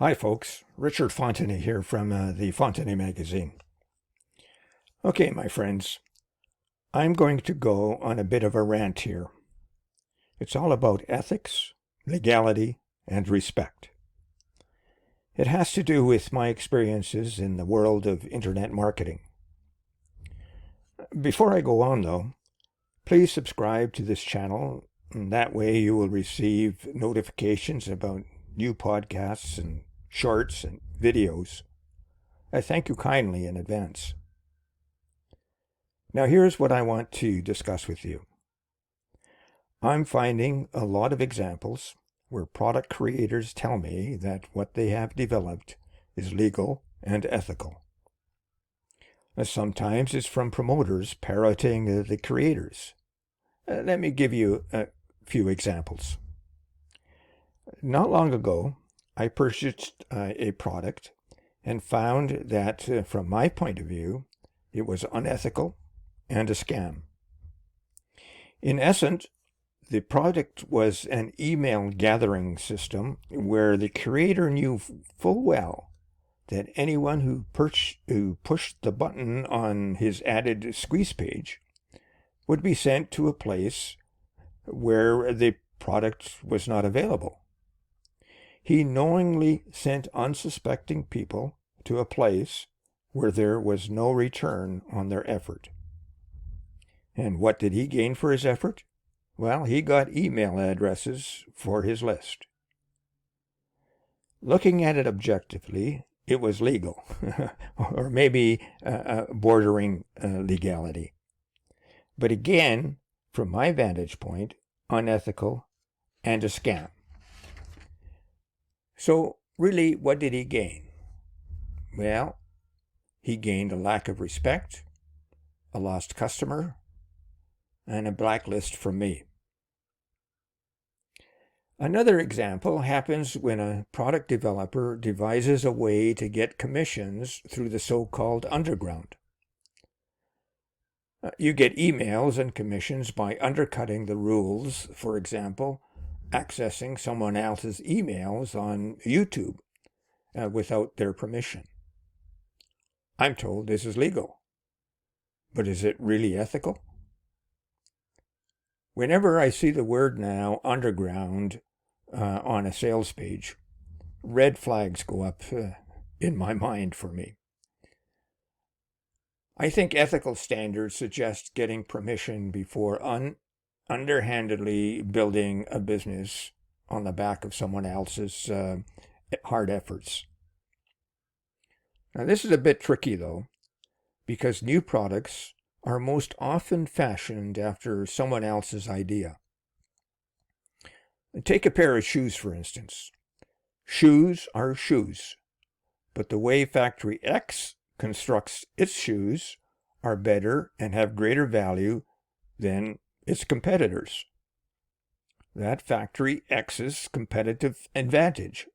Hi folks, Richard Fontenay here from the Fontenay magazine. Okay, my friends, I'm going to go on a bit of a rant here. It's all about ethics, legality, and respect. It has to do with my experiences in the world of internet marketing. Before I go on though, please subscribe to this channel, and that way you will receive notifications about new podcasts and shorts and videos. I thank you kindly in advance. Now here's what I want to discuss with you. I'm finding a lot of examples where product creators tell me that what they have developed is legal and ethical. Sometimes it's from promoters parroting the creators. Let me give you a few examples. Not long ago, I purchased a product and found that, from my point of view, it was unethical and a scam. In essence, the product was an email gathering system where the creator knew full well that anyone who pushed the button on his added squeeze page would be sent to a place where the product was not available. He knowingly sent unsuspecting people to a place where there was no return on their effort. And what did he gain for his effort? Well, he got email addresses for his list. Looking at it objectively, it was legal, or maybe bordering legality. But again, from my vantage point, unethical and a scam. So really, what did he gain? Well, he gained a lack of respect, a lost customer, and a blacklist from me. Another example happens when a product developer devises a way to get commissions through the so-called underground. You get emails and commissions by undercutting the rules, for example, accessing someone else's emails on YouTube without their permission. I'm told this is legal, but is it really ethical? Whenever I see the word now, underground, on a sales page, red flags go up in my mind for me. I think ethical standards suggest getting permission before underhandedly building a business on the back of someone else's hard efforts. Now, this is a bit tricky, though, because new products are most often fashioned after someone else's idea. Take a pair of shoes, for instance. Shoes are shoes, but the way Factory X constructs its shoes are better and have greater value than its competitors. That Factory X's competitive advantage.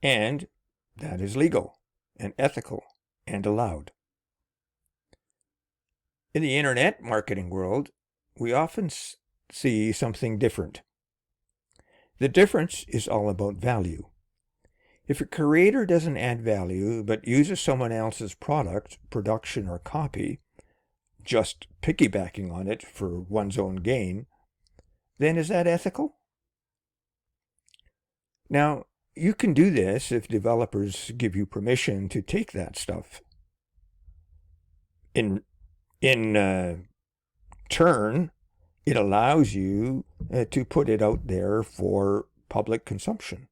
And that is legal and ethical and allowed. In the internet marketing world, we often see something different. The difference is all about value. If a creator doesn't add value but uses someone else's product, production, or copy, just piggybacking on it for one's own gain, then is that ethical? Now, you can do this if developers give you permission to take that stuff. In turn, it allows you to put it out there for public consumption.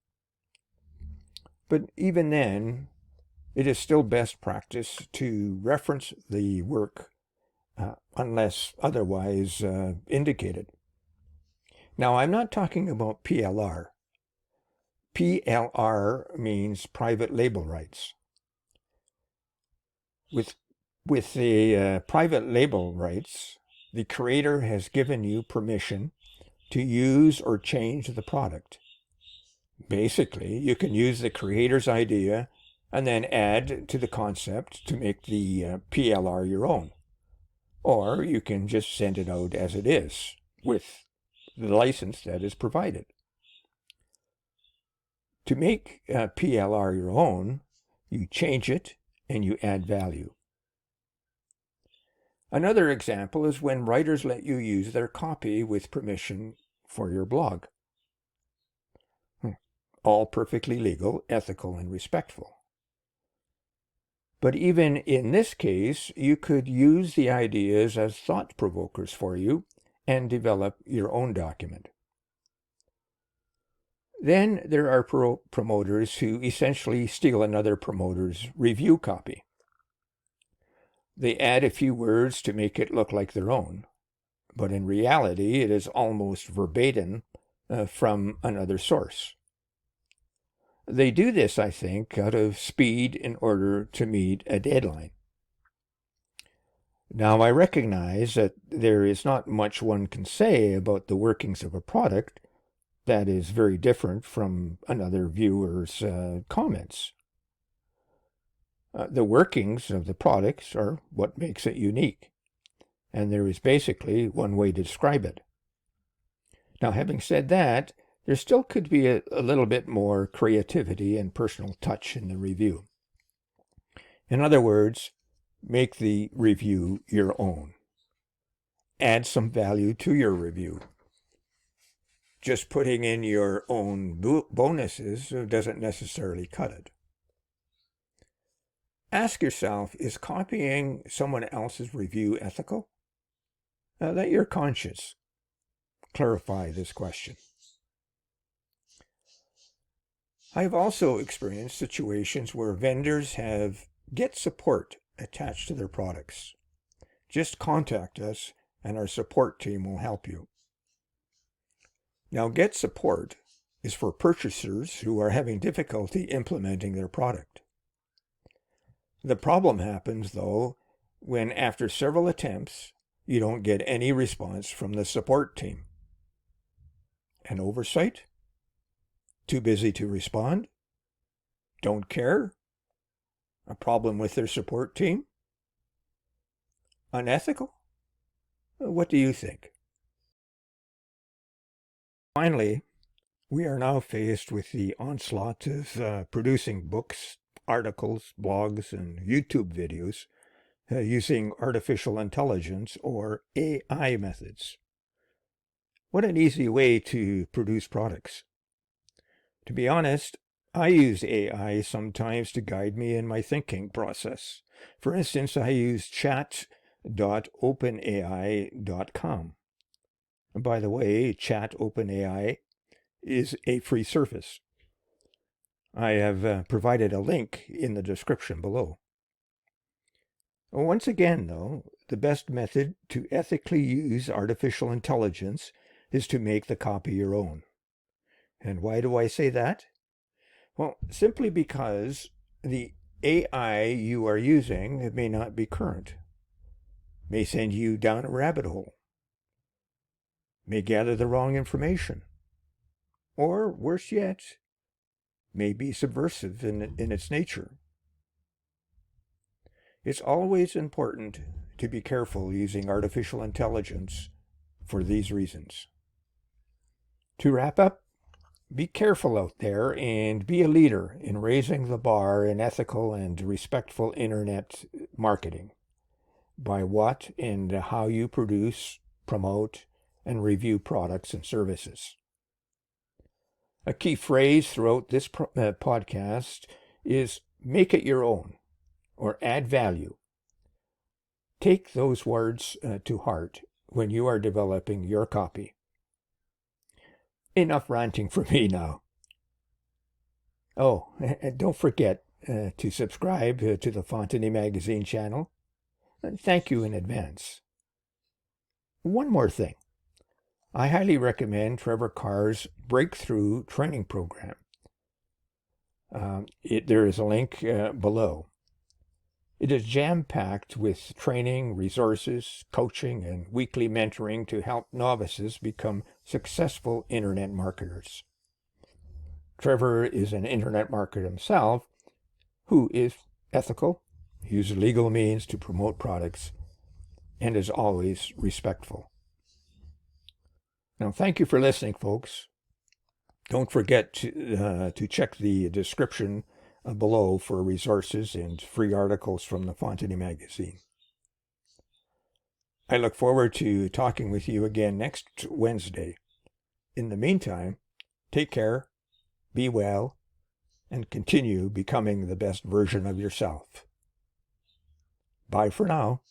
But even then, it is still best practice to reference the work unless otherwise indicated. Now, I'm not talking about PLR. PLR means private label rights. With the private label rights, the creator has given you permission to use or change the product. Basically, you can use the creator's idea and then add to the concept to make the PLR your own. Or you can just send it out as it is, with the license that is provided. To make PLR your own, you change it and you add value. Another example is when writers let you use their copy with permission for your blog. All perfectly legal, ethical, and respectful. But even in this case, you could use the ideas as thought provokers for you and develop your own document. Then there are promoters who essentially steal another promoter's review copy. They add a few words to make it look like their own, but in reality it is almost verbatim from another source. They do this, I think, out of speed in order to meet a deadline. Now, I recognize that there is not much one can say about the workings of a product that is very different from another viewer's comments. The workings of the products are what makes it unique, and there is basically one way to describe it. Now, having said that, there still could be a little bit more creativity and personal touch in the review. In other words, make the review your own. Add some value to your review. Just putting in your own bonuses doesn't necessarily cut it. Ask yourself, is copying someone else's review ethical? Let your conscience clarify this question. I've also experienced situations where vendors have Get Support attached to their products. Just contact us and our support team will help you. Now, Get Support is for purchasers who are having difficulty implementing their product. The problem happens, though, when after several attempts, you don't get any response from the support team. An oversight? Too busy to respond? Don't care? A problem with their support team? Unethical? What do you think? Finally, we are now faced with the onslaught of producing books, articles, blogs, and YouTube videos using artificial intelligence or AI methods. What an easy way to produce products. To be honest, I use AI sometimes to guide me in my thinking process. For instance, I use chat.openai.com. By the way, ChatOpenAI is a free service. I have provided a link in the description below. Once again, though, the best method to ethically use artificial intelligence is to make the copy your own. And why do I say that? Well, simply because the AI you are using may not be current, may send you down a rabbit hole, may gather the wrong information, or worse yet, may be subversive in its nature. It's always important to be careful using artificial intelligence for these reasons. To wrap up, be careful out there and be a leader in raising the bar in ethical and respectful internet marketing by what and how you produce, promote, and review products and services. A key phrase throughout this podcast is make it your own or add value. Take those words to heart when you are developing your copy. Enough ranting for me now. Oh, and don't forget to subscribe to the Fontenay Magazine channel. Thank you in advance. One more thing. I highly recommend Trevor Carr's Breakthrough Training Program. There is a link below. It is jam-packed with training, resources, coaching, and weekly mentoring to help novices become successful internet marketers. Trevor is an internet marketer himself who is ethical, uses legal means to promote products, and is always respectful. Now, thank you for listening, folks. Don't forget to check the description below for resources and free articles from the Fontenay magazine. I look forward to talking with you again next Wednesday. In the meantime, take care, be well, and continue becoming the best version of yourself. Bye for now.